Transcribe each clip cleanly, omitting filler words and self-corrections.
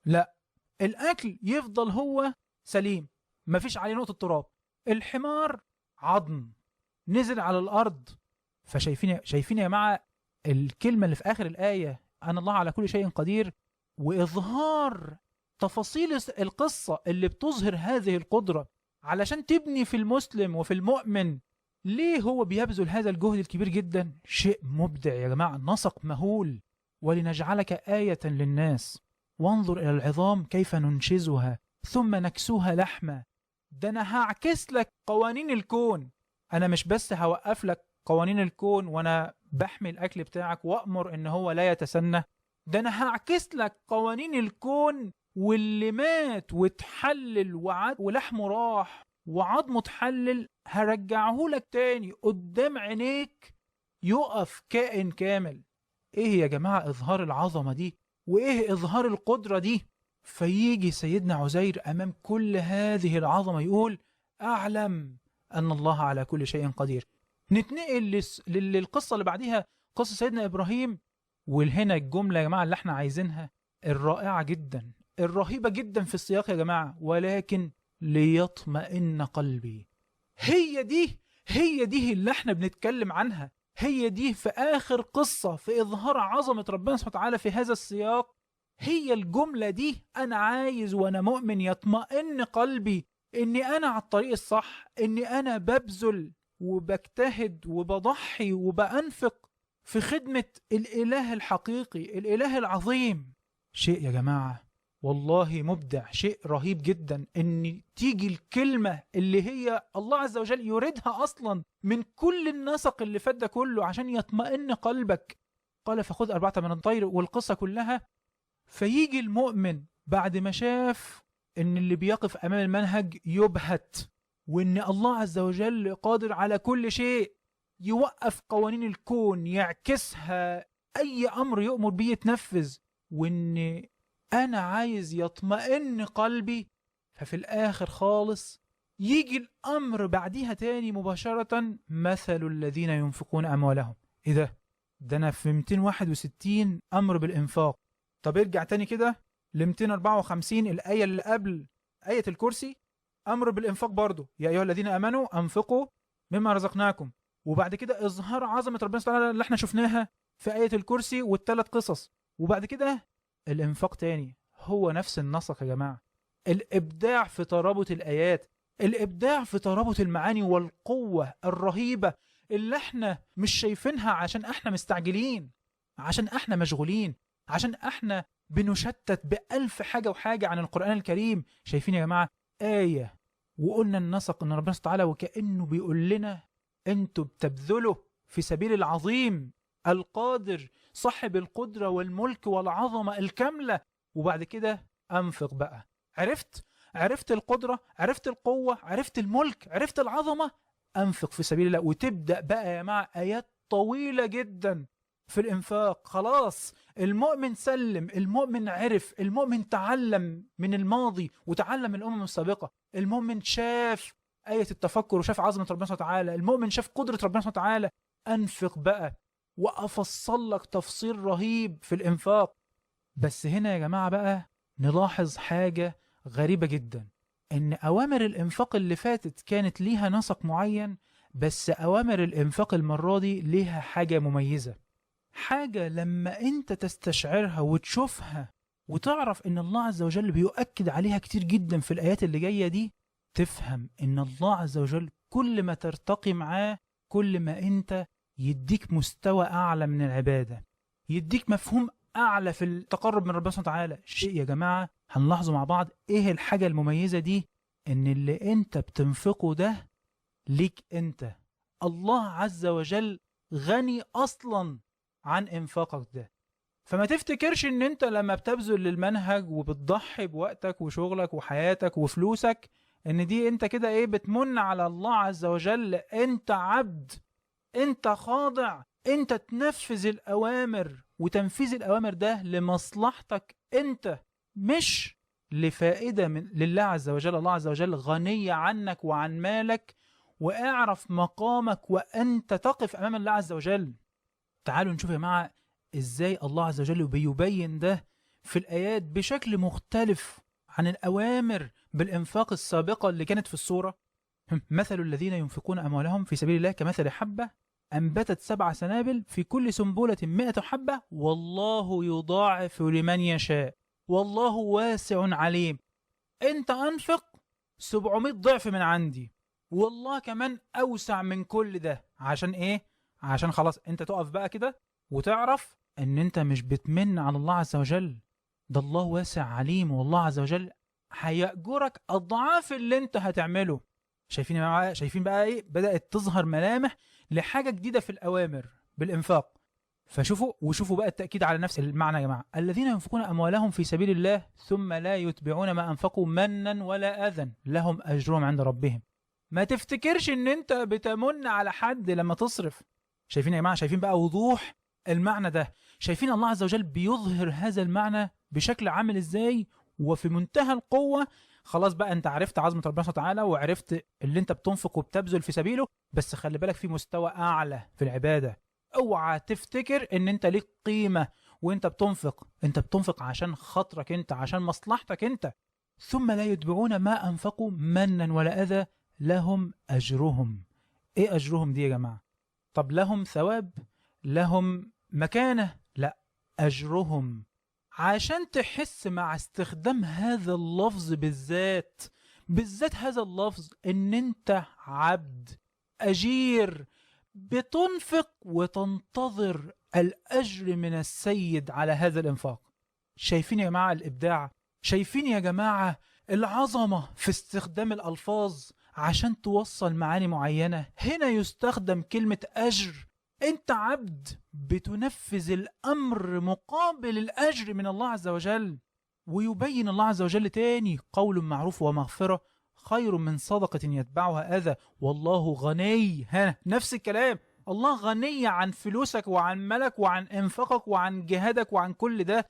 لا، الأكل يفضل هو سليم، مفيش عليه نقطة تراب. الحمار عظم نزل على الأرض. شايفين يا جماعة الكلمة اللي في آخر الآية، أن الله على كل شيء قدير، وإظهار تفاصيل القصة اللي بتظهر هذه القدرة علشان تبني في المسلم وفي المؤمن ليه هو بيبذل هذا الجهد الكبير جدا. شيء مبدع يا جماعة، نسق مهول. ولنجعلك آية للناس وانظر إلى العظام كيف ننشزها ثم نكسوها لحمة. ده أنا هعكس لك قوانين الكون. أنا مش بس هوقف لك قوانين الكون وأنا بحمي الأكل بتاعك وأمر إن هو لا يتسنى، ده أنا هعكس لك قوانين الكون، واللي مات واتحلل ولحمه راح وعظمه اتحلل هرجعه لك تاني قدام عينيك يقف كائن كامل. ايه يا جماعة اظهار العظمة دي، وايه اظهار القدرة دي. فيجي سيدنا عزير امام كل هذه العظمة يقول اعلم ان الله على كل شيء قدير. نتنقل للقصة اللي بعديها، قصة سيدنا ابراهيم. والهنا الجملة يا جماعة اللي احنا عايزينها، الرائعة جدا الرهيبة جدا في السياق يا جماعة، ولكن ليطمئن قلبي. هي دي اللي احنا بنتكلم عنها. هي دي في آخر قصة في إظهار عظمة ربنا سبحانه وتعالى في هذا السياق. هي الجملة دي، أنا عايز وأنا مؤمن يطمئن قلبي إني أنا على الطريق الصح، إني أنا ببذل وبجتهد وبضحي وبأنفق في خدمة الإله الحقيقي، الإله العظيم. شيء يا جماعة والله مبدع، شيء رهيب جدا ان تيجي الكلمة اللي هي الله عز وجل يريدها اصلا من كل النسق اللي فات ده كله عشان يطمئن قلبك. قال فخذ 4 من الطير والقصة كلها. فيجي المؤمن بعد ما شاف ان اللي بيقف امام المنهج يبهت، وان الله عز وجل قادر على كل شيء، يوقف قوانين الكون يعكسها، اي امر يؤمر بيه يتنفذ، وان أنا عايز يطمئن قلبي. ففي الآخر خالص يجي الأمر بعديها تاني مباشرة، مثل الذين ينفقون أموالهم. إيه ده أنا في 261 أمر بالإنفاق. طب ارجع تاني كده ل 254 الآية اللي قبل آية الكرسي، أمر بالإنفاق برضو، يا أيها الذين آمنوا أنفقوا مما رزقناكم. وبعد كده إظهار عظمة ربنا سبحانه وتعالى اللي احنا شفناها في آية الكرسي والثلاث قصص. وبعد كده الإنفاق تاني. هو نفس النسق يا جماعة. الإبداع في ترابط الآيات، الإبداع في ترابط المعاني والقوة الرهيبة اللي احنا مش شايفينها عشان احنا مستعجلين، عشان احنا مشغولين، عشان احنا بنشتت بألف حاجة وحاجة عن القرآن الكريم. شايفين يا جماعة آية وقلنا النسق ان ربنا سبحانه وتعالى وكأنه بيقول لنا انتوا بتبذلوا في سبيل العظيم القادر صاحب القدرة والملك والعظمة الكاملة. وبعد كده أنفق بقى. عرفت القدرة، عرفت القوة، عرفت الملك، عرفت العظمة، أنفق في سبيل الله. وتبدأ بقى يا جماعة آيات طويلة جدا في الإنفاق. خلاص المؤمن سلم، المؤمن عرف، المؤمن تعلم من الماضي وتعلم الأمم السابقة، المؤمن شاف آية التفكر وشاف عظمة ربنا سبحانه وتعالى، المؤمن شاف قدرة ربنا سبحانه وتعالى. أنفق بقى وأفصل لك تفصيل رهيب في الإنفاق. بس هنا يا جماعة بقى نلاحظ حاجة غريبة جدا، إن أوامر الإنفاق اللي فاتت كانت ليها نسق معين، بس أوامر الإنفاق المرة دي ليها حاجة مميزة. حاجة لما أنت تستشعرها وتشوفها وتعرف إن الله عز وجل بيؤكد عليها كتير جدا في الآيات اللي جاية دي، تفهم إن الله عز وجل كل ما ترتقي معاه كل ما أنت يديك مستوى أعلى من العبادة، يديك مفهوم أعلى في التقرب من ربنا سبحانه وتعالى. شيء يا جماعة هنلاحظه مع بعض. إيه الحاجة المميزة دي؟ إن اللي أنت بتنفقه ده ليك أنت. الله عز وجل غني أصلا عن إنفاقك ده. فما تفتكرش إن أنت لما بتبذل للمنهج وبتضحي بوقتك وشغلك وحياتك وفلوسك إن دي أنت كده إيه بتمن على الله عز وجل. أنت عبد، أنت خاضع، أنت تنفذ الأوامر، وتنفيذ الأوامر ده لمصلحتك أنت، مش لفائدة لله عز وجل. الله عز وجل غني عنك وعن مالك، واعرف مقامك وأنت تقف أمام الله عز وجل. تعالوا نشوف يا جماعة إزاي الله عز وجل بيبين ده في الآيات بشكل مختلف عن الأوامر بالإنفاق السابقة اللي كانت في السورة. مثل الذين ينفقون أموالهم في سبيل الله كمثل حبة أنبتت 7 سنابل في كل سنبلة 100 حبة والله يضاعف لمن يشاء والله واسع عليم. أنت أنفق 700 ضعف من عندي، والله كمان أوسع من كل ده. عشان إيه؟ عشان خلاص أنت تقف بقى كده وتعرف أن أنت مش بتمن على الله عز وجل، ده الله واسع عليم، والله عز وجل هيأجرك أضعاف اللي أنت هتعمله. شايفين بقى إيه؟ بدأت تظهر ملامح لحاجة جديدة في الأوامر بالإنفاق. وشوفوا بقى التأكيد على نفس المعنى يا جماعة. الذين ينفقون أموالهم في سبيل الله ثم لا يتبعون ما أنفقوا منا ولا أذى لهم أجرهم عند ربهم. ما تفتكرش ان انت بتمن على حد لما تصرف. شايفين يا جماعة؟ شايفين بقى وضوح المعنى ده؟ شايفين الله عز وجل بيظهر هذا المعنى بشكل عامل ازاي وفي منتهى القوة. خلاص بقى انت عرفت عظمة ربنا سبحانه وتعالى وعرفت اللي انت بتنفق وبتبذل في سبيله، بس خلي بالك في مستوى اعلى في العبادة. اوعى تفتكر ان انت ليك قيمة وانت بتنفق. انت بتنفق عشان خاطرك انت، عشان مصلحتك انت. ثم لا يتبعون ما انفقوا منا ولا اذى لهم أجرهم. إيه أجرهم دي يا جماعة؟ طب لهم ثواب؟ لهم مكانة؟ لا، أجرهم. عشان تحس مع استخدام هذا اللفظ بالذات هذا اللفظ إن أنت عبد أجير بتنفق وتنتظر الأجر من السيد على هذا الإنفاق. شايفين يا جماعة الإبداع؟ شايفين يا جماعة العظمة في استخدام الألفاظ عشان توصل معاني معينة؟ هنا يستخدم كلمة أجر. أنت عبد بتنفذ الأمر مقابل الأجر من الله عز وجل. ويبين الله عز وجل تاني: قول معروف ومغفرة خير من صدقة يتبعها أذى والله غني. هنا نفس الكلام، الله غني عن فلوسك وعن ملك وعن انفاقك وعن جهادك وعن كل ده.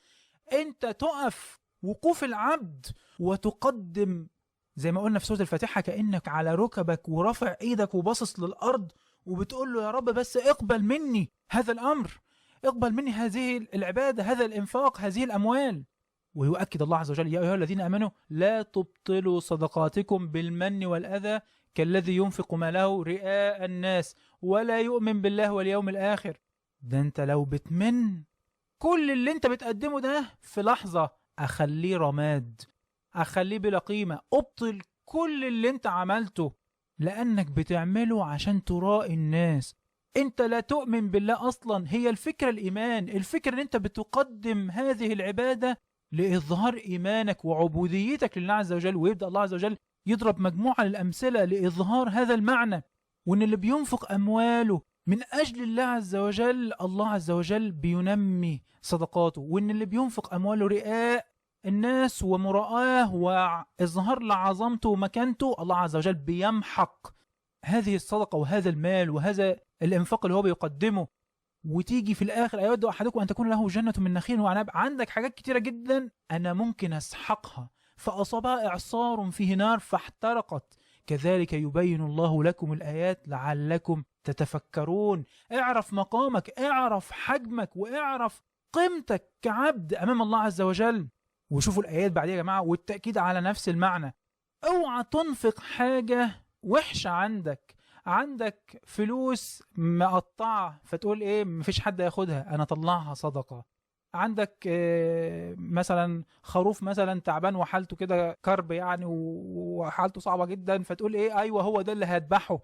أنت تقف وقوف العبد وتقدم زي ما قلنا في سورة الفاتحة كأنك على ركبك ورافع ايدك وباصص للأرض وبتقول له: يا رب بس اقبل مني هذا الأمر، اقبل مني هذه العبادة، هذا الإنفاق، هذه الأموال. ويؤكد الله عز وجل: يا أيها الذين آمنوا لا تبطلوا صدقاتكم بالمن والأذى كالذي ينفق ماله رئاء الناس ولا يؤمن بالله واليوم الآخر. ده انت لو بتمن كل اللي انت بتقدمه ده في لحظة أخليه رماد، أخليه بلا قيمة. أبطل كل اللي انت عملته لأنك بتعمله عشان تراءي الناس. انت لا تؤمن بالله أصلا. هي الفكرة الإيمان، الفكرة ان انت بتقدم هذه العبادة لإظهار إيمانك وعبوديتك لله عز وجل. ويبدأ الله عز وجل يضرب مجموعة للأمثلة لإظهار هذا المعنى، وان اللي بينفق أمواله من أجل الله عز وجل الله عز وجل بينمي صدقاته، وان اللي بينفق أمواله رئاء الناس ومرآه وإظهار لعظمته ومكانته الله عز وجل بيمحق هذه الصدقة وهذا المال وهذا الإنفاق اللي هو بيقدمه. وتيجي في الآخر: أيود أحدكم أن تكون له جنة من نخيل وعنب. عندك حاجات كتيرة جدا أنا ممكن أسحقها فأصابها إعصار فيه نار فاحترقت كذلك يبين الله لكم الآيات لعلكم تتفكرون. اعرف مقامك، اعرف حجمك، واعرف قيمتك كعبد أمام الله عز وجل. وشوفوا الآيات بعدين يا جماعة والتأكيد على نفس المعنى. اوعى تنفق حاجة وحشة عندك فلوس مقطعة فتقول ايه مفيش حد ياخدها انا طلعها صدقة. عندك مثلا خروف مثلا تعبان وحالته كده كرب يعني وحالته صعبة جدا فتقول ايه ايوه هو ده اللي هيذبحه.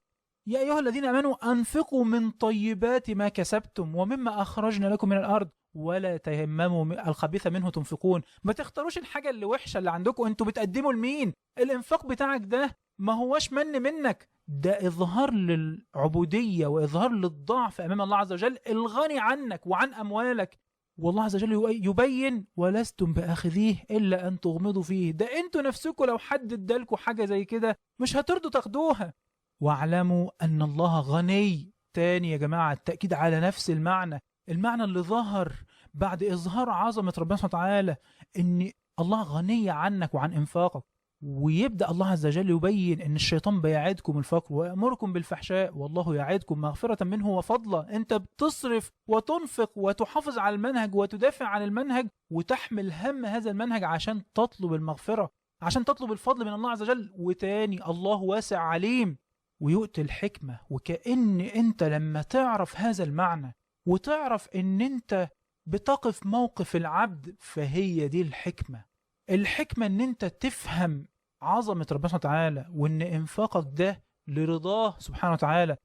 يا ايها الذين امنوا انفقوا من طيبات ما كسبتم ومما اخرجنا لكم من الارض ولا تيمموا الخبيث منه تنفقون. ما تختاروش الحاجة اللي وحشة اللي عندكم. انتوا بتقدموا لمين؟ الانفاق بتاعك ده ما هوش منك، ده إظهار للعبودية وإظهار للضعف أمام الله عز وجل الغني عنك وعن أموالك. والله عز وجل يبين: ولستم بآخذيه إلا أن تغمضوا فيه. ده أنتوا نفسكم لو حد ادالكوا حاجة زي كده مش هترضوا تاخدوها. واعلموا أن الله غني. تاني يا جماعة التأكيد على نفس المعنى اللي ظهر بعد إظهار عظمة ربنا سبحانه وتعالى، إن الله غني عنك وعن إنفاقك. ويبدأ الله عز وجل يبين ان الشيطان بيعدكم الفقر ويأمركم بالفحشاء والله يعدكم مغفرة منه وفضلا. انت بتصرف وتنفق وتحافظ على المنهج وتدافع عن المنهج وتحمل هم هذا المنهج عشان تطلب المغفرة، عشان تطلب الفضل من الله عز وجل. وتاني الله واسع عليم ويؤتي الحكمة. وكأن انت لما تعرف هذا المعنى وتعرف ان انت بتقف موقف العبد، فهي دي الحكمة. الحكمة ان انت تفهم عظمة ربنا سبحانه وتعالى وان انفاقك ده لرضاه سبحانه وتعالى.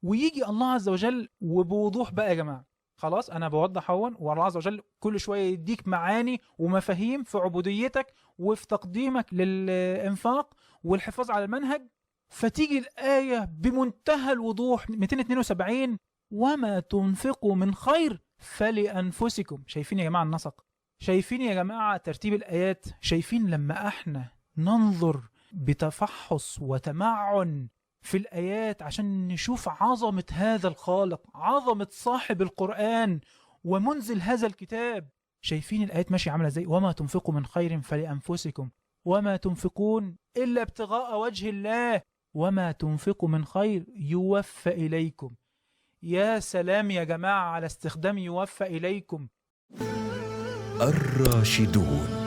ويجي الله عز وجل وبوضوح بقى يا جماعة، خلاص انا بوضح هون، والله عز وجل كل شوية يديك معاني ومفاهيم في عبوديتك وفي تقديمك للانفاق والحفاظ على المنهج. فتيجي الآية بمنتهى الوضوح 272: وما تنفقوا من خير فلأنفسكم. شايفين يا جماعة النسق؟ شايفين يا جماعة ترتيب الآيات؟ شايفين لما احنا ننظر بتفحص وتمعن في الآيات عشان نشوف عظمة هذا الخالق، عظمة صاحب القرآن ومنزل هذا الكتاب؟ شايفين الآيات ماشية عاملة ازاي؟ وما تنفقوا من خير فلأنفسكم وما تنفقون إلا ابتغاء وجه الله وما تنفقوا من خير يوفى إليكم. يا سلام يا جماعة على استخدام يوفى إليكم. الراشدون.